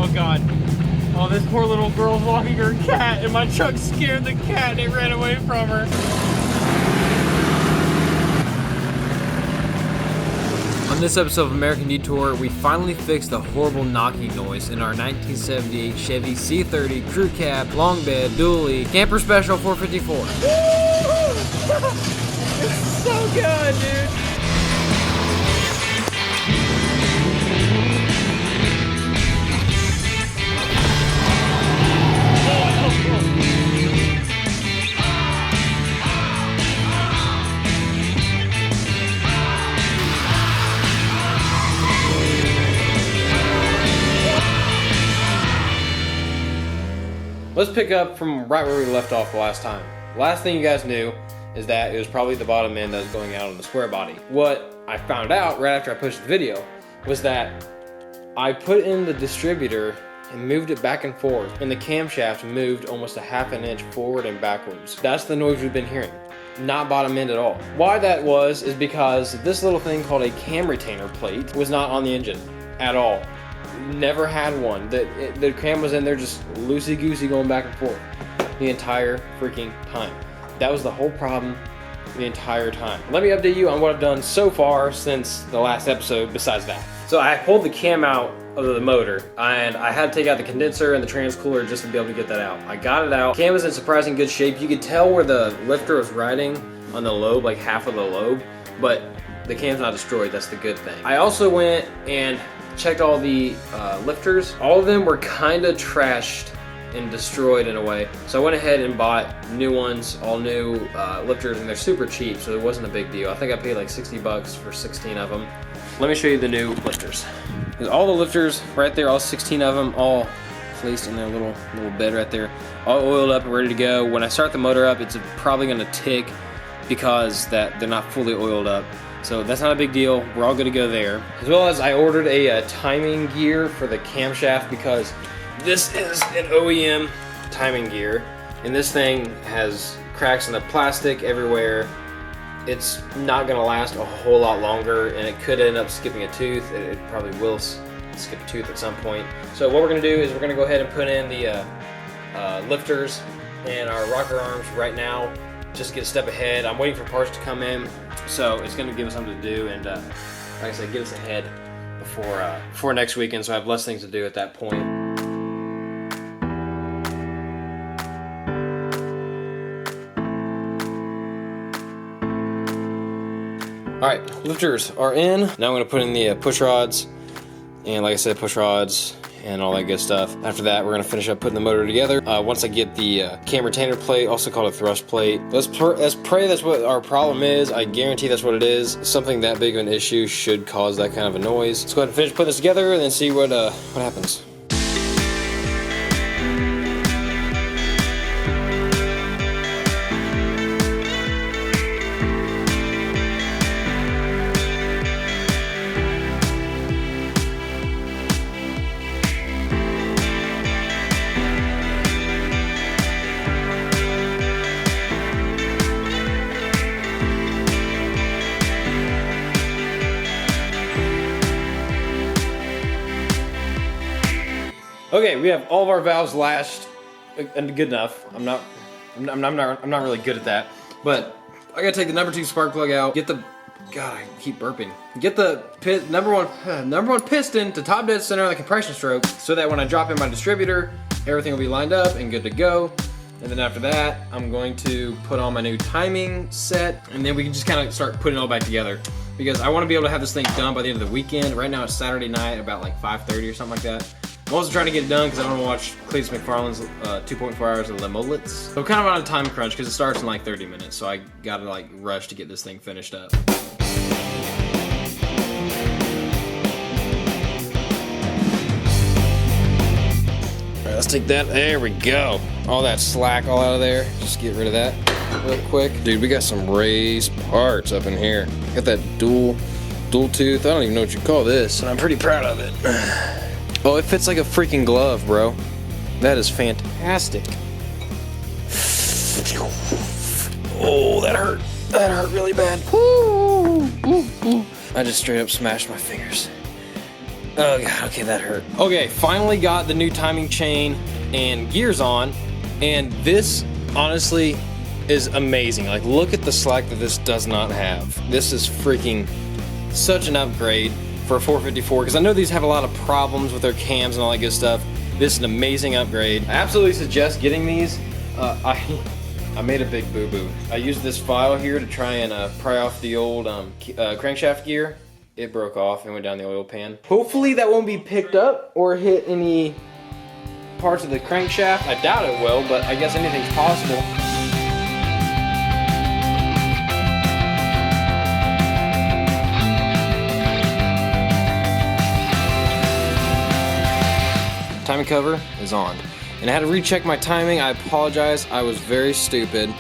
Oh God. Oh, this poor little girl's walking her cat, and my truck scared the cat and it ran away from her. On this episode of American Detour, we finally fixed the horrible knocking noise in our 1978 Chevy C30 crew cab, long bed, dually, camper special 454. It's so good, dude. Let's pick up from right where we left off the last time. Last thing you guys knew is that it was probably the bottom end that was going out on the square body. What I found out right after I pushed the video was that I put in the distributor and moved it back and forth, and the camshaft moved almost a ½ inch forward and backwards. That's the noise we've been hearing, not bottom end at all. Why that was is because this little thing called a cam retainer plate was not on the engine at all. Never had one. The cam was in there just loosey-goosey going back and forth the entire freaking time. That was the whole problem the entire time. Let me update you on what I've done so far since the last episode besides that. So I pulled the cam out of the motor and I had to take out the condenser and the transcooler just to be able to get that out. I got it out. Cam was in surprising good shape. You could tell where the lifter was riding on the lobe, like half of the lobe, but the cam's not destroyed. That's the good thing. I also went and checked all the lifters. All of them were kind of trashed and destroyed in a way. So I went ahead and bought new ones, all new lifters, and they're super cheap, so it wasn't a big deal. I think I paid like 60 bucks for 16 of them. Let me show you the new lifters. All the lifters right there, all 16 of them, all placed in their little bed right there, all oiled up and ready to go. When I start the motor up, it's probably gonna tick because they're not fully oiled up. So that's not a big deal. We're all good to go there. As well as I ordered a timing gear for the camshaft because this is an OEM timing gear. And this thing has cracks in the plastic everywhere. It's not gonna last a whole lot longer and it could end up skipping a tooth. It probably will skip a tooth at some point. So what we're gonna do is we're gonna go ahead and put in the lifters and our rocker arms right now. Just get a step ahead. I'm waiting for parts to come in, so it's going to give us something to do, and like I said, get us ahead before next weekend, so I have less things to do at that point. All right, lifters are in. Now I'm going to put in the push rods, and like I said, push rods and all that good stuff. After that, we're gonna finish up putting the motor together. Once I get the cam retainer plate, also called a thrust plate. Let's pray that's what our problem is. I guarantee that's what it is. Something that big of an issue should cause that kind of a noise. Let's go ahead and finish putting this together and then see what happens. Okay, we have all of our valves lashed and good enough. I'm not really good at that, but I gotta take the number 2 spark plug out. Get the God, I keep burping. Get the number one piston to top dead center on the compression stroke, so that when I drop in my distributor, everything will be lined up and good to go. And then after that, I'm going to put on my new timing set, and then we can just kind of start putting it all back together. Because I want to be able to have this thing done by the end of the weekend. Right now it's Saturday night, about like 5:30 or something like that. I'm also trying to get it done because I don't want to watch Cletus McFarland's 2.4 hours of Limolets. So I'm kind of on a time crunch because it starts in like 30 minutes. So I gotta like rush to get this thing finished up. Alright, let's take that. There we go. All that slack all out of there. Just get rid of that real quick. Dude, we got some raised parts up in here. Got that dual tooth. I don't even know what you call this, and I'm pretty proud of it. Oh, it fits like a freaking glove, bro. That is fantastic. Oh, that hurt. That hurt really bad. Ooh, ooh, ooh. I just straight up smashed my fingers. Oh god, okay, that hurt. Okay, finally got the new timing chain and gears on, and this honestly is amazing. Like, look at the slack that this does not have. This is freaking such an upgrade for a 454, because I know these have a lot of problems with their cams and all that good stuff. This is an amazing upgrade. I absolutely suggest getting these. I made a big boo-boo. I used this file here to try and pry off the old crankshaft gear. It broke off and went down the oil pan. Hopefully that won't be picked up or hit any parts of the crankshaft. I doubt it will, but I guess anything's possible. Timing cover is on. And I had to recheck my timing. I apologize, I was very stupid.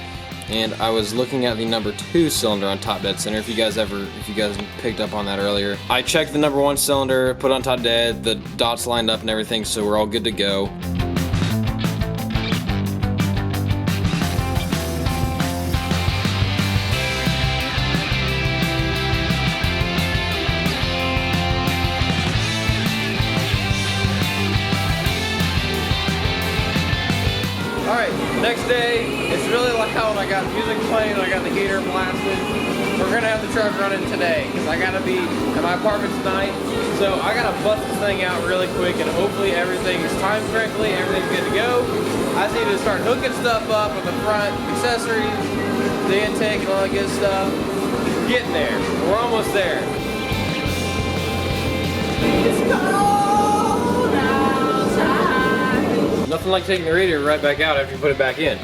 And I was looking at the number 2 cylinder on top dead center. If you guys picked up on that earlier. I checked the number 1 cylinder, put on top dead, the dots lined up and everything, so we're all good to go. Alright, next day, it's really loud. I got music playing, I got the heater blasted. We're gonna have the truck running today, because I gotta be at my apartment tonight. So I gotta bust this thing out really quick, and hopefully everything is timed correctly, everything's good to go. I just need to start hooking stuff up with the front accessories, the intake and all that good stuff. Getting there. We're almost there. It's cold outside. Nothing like taking the radiator right back out after you put it back in.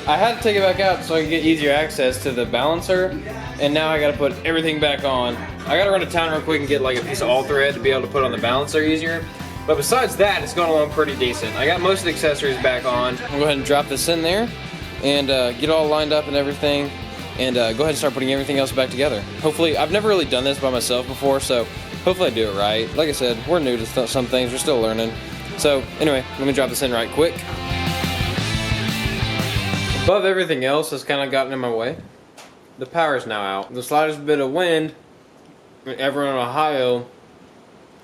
I had to take it back out so I could get easier access to the balancer, and now I gotta put everything back on. I gotta run to town real quick and get like a piece of all thread to be able to put on the balancer easier. But besides that, it's going along pretty decent. I got most of the accessories back on. I'll go ahead and drop this in there and get all lined up and everything, and go ahead and start putting everything else back together. Hopefully, I've never really done this by myself before, so hopefully I do it right. Like I said, we're new to some things, we're still learning. So anyway, let me drop this in right quick. Above everything else that's kind of gotten in my way, the power's now out. The slightest bit of wind, everyone in Ohio,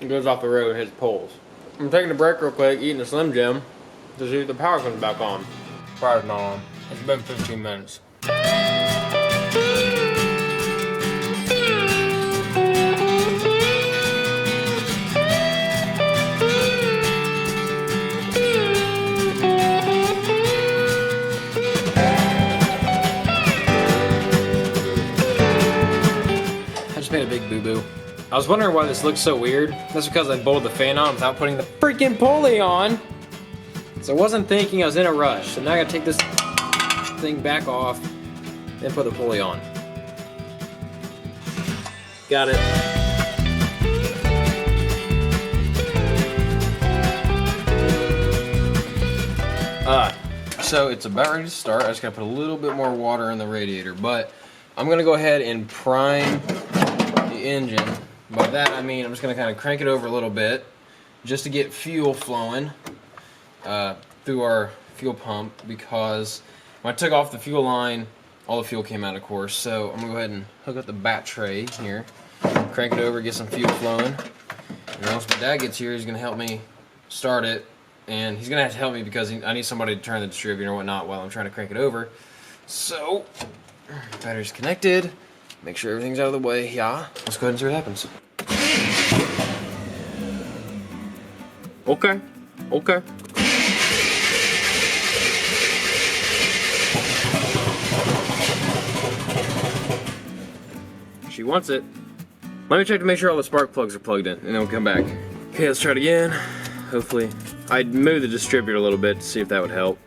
it goes off the road and hits poles. I'm taking a break real quick, eating a Slim Jim, to see if the power comes back on. Power's not on. It's been 15 minutes. Made a big boo-boo. I was wondering why this looks so weird. That's because I bolted the fan on without putting the freaking pulley on. So I wasn't thinking, I was in a rush. So now I gotta take this thing back off and put the pulley on. Got it. So it's about ready to start. I just gotta put a little bit more water in the radiator, but I'm gonna go ahead and prime the engine. By that I mean I'm just gonna kind of crank it over a little bit just to get fuel flowing through our fuel pump, because when I took off the fuel line, all the fuel came out, of course. So I'm gonna go ahead and hook up the bat tray here, crank it over, get some fuel flowing. And once my dad gets here, he's gonna help me start it, and he's gonna have to help me because I need somebody to turn the distributor and whatnot while I'm trying to crank it over. So battery's connected. Make sure everything's out of the way. Yeah. Let's go ahead and see what happens. Okay. Okay. She wants it. Let me check to make sure all the spark plugs are plugged in, and then we'll come back. Okay, let's try it again. Hopefully. I'd move the distributor a little bit to see if that would help.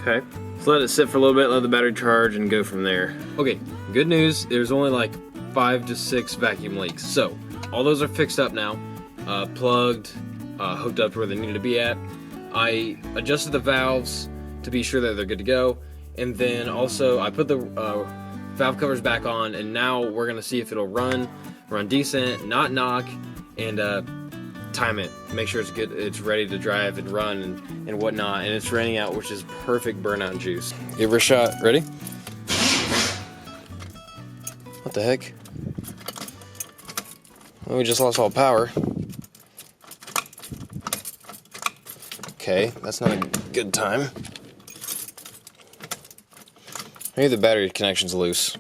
Okay, so let it sit for a little bit, let the battery charge, and go from there. Okay, good news, there's only like 5 to 6 vacuum leaks. So, all those are fixed up now, plugged, hooked up to where they needed to be at. I adjusted the valves to be sure that they're good to go, and then also I put the valve covers back on, and now we're gonna see if it'll run decent, not knock, and time it, make sure it's good, it's ready to drive and run and whatnot, and it's raining out, which is perfect burnout juice. Give her a shot. Ready? What the heck? Well, we just lost all power. Okay, that's not a good time. Maybe the battery connection's loose.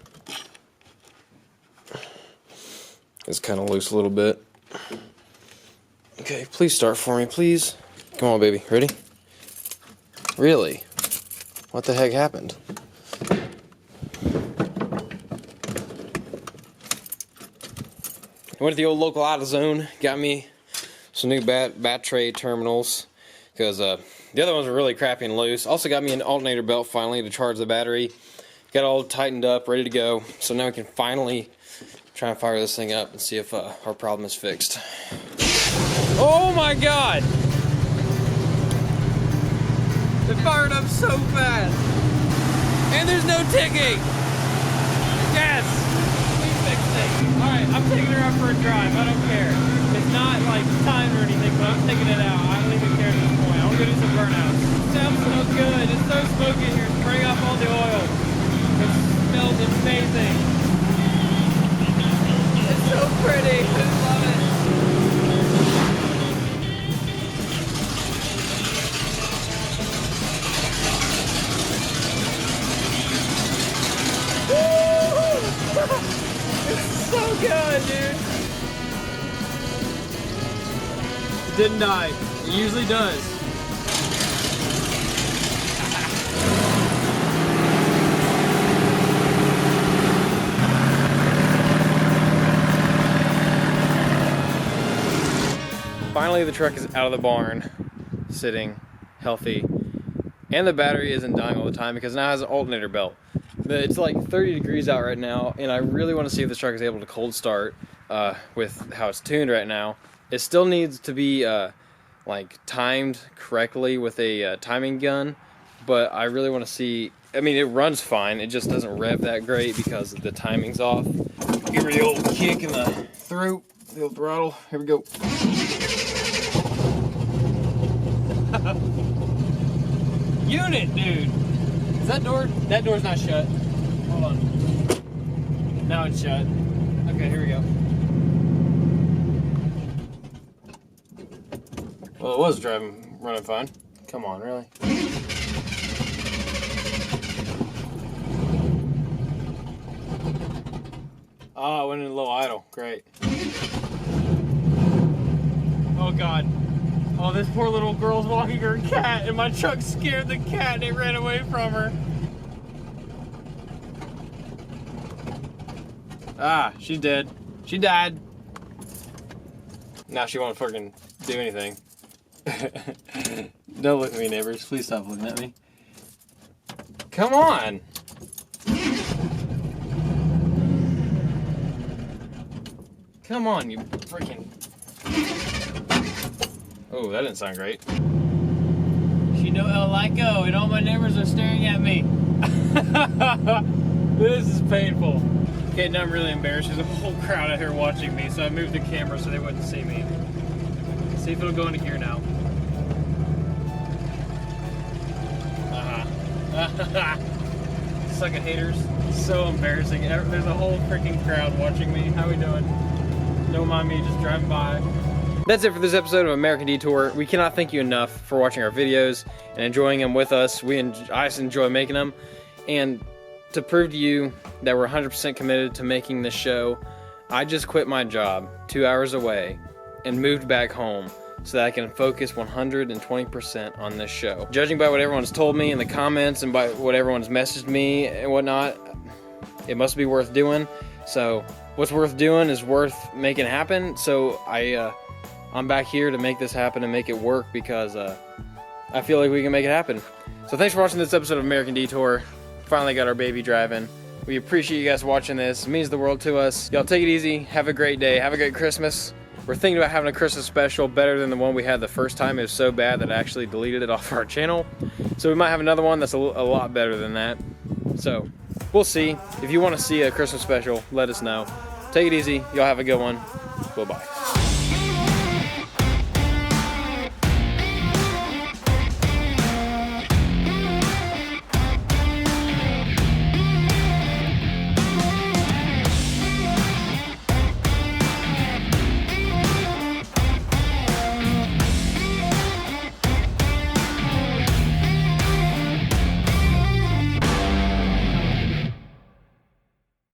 It's kind of loose a little bit. Okay, please start for me, please. Come on, baby. Ready? Really? What the heck happened? I went to the old local AutoZone, got me some new bat tray terminals, because the other ones were really crappy and loose. Also got me an alternator belt finally to charge the battery. Got it all tightened up, ready to go. So now we can finally try and fire this thing up and see if our problem is fixed. Oh my God! It fired up so fast! And there's no ticking! Yes! We fixed it! Alright, I'm taking her out for a drive, I don't care. It's not like timed or anything, but I'm taking it out. I don't even care at this point. I want to go do some burnouts. It sounds so good. It's so smoky in here. Spraying off all the oil. It smells amazing. It's so pretty. I just love it. It's so good, dude. It didn't die. It usually does. Finally, the truck is out of the barn, sitting healthy, and the battery isn't dying all the time because now it has an alternator belt. But it's like 30 degrees out right now, and I really want to see if this truck is able to cold start with how it's tuned right now. It still needs to be like timed correctly with a timing gun, but I really want to see. I mean, it runs fine. It just doesn't rev that great because the timing's off. Give her the old kick in the throat, the old throttle. Here we go. Unit, dude. Is that door? That door's not shut. Hold on. Now it's shut. Okay, here we go. Well, it was running fine. Come on, really? Oh, I went in a low idle. Great. Oh, God. Oh, this poor little girl's walking her cat, and my truck scared the cat, and it ran away from her. Ah, she's dead. She died. Now she won't fucking do anything. Don't look at me, neighbors. Please stop looking at me. Come on. Come on, you freaking... Oh, that didn't sound great. She know how I go, and all my neighbors are staring at me. This is painful. Okay, now I'm really embarrassed. There's a whole crowd out here watching me, so I moved the camera so they wouldn't see me. See if it'll go into here now. Sucking haters. So embarrassing. There's a whole freaking crowd watching me. How we doing? Don't mind me just driving by. That's it for this episode of American Detour. We cannot thank you enough for watching our videos and enjoying them with us. I just enjoy making them. And to prove to you that we're 100% committed to making this show, I just quit my job 2 hours away and moved back home so that I can focus 120% on this show. Judging by what everyone's told me in the comments and by what everyone's messaged me and whatnot, it must be worth doing. So what's worth doing is worth making happen. So I'm back here to make this happen and make it work because I feel like we can make it happen. So thanks for watching this episode of American Detour. Finally got our baby driving. We appreciate you guys watching this. It means the world to us. Y'all take it easy. Have a great day. Have a great Christmas. We're thinking about having a Christmas special better than the one we had the first time. It was so bad that I actually deleted it off our channel. So we might have another one that's a lot better than that. So we'll see. If you want to see a Christmas special, let us know. Take it easy. Y'all have a good one. Bye-bye.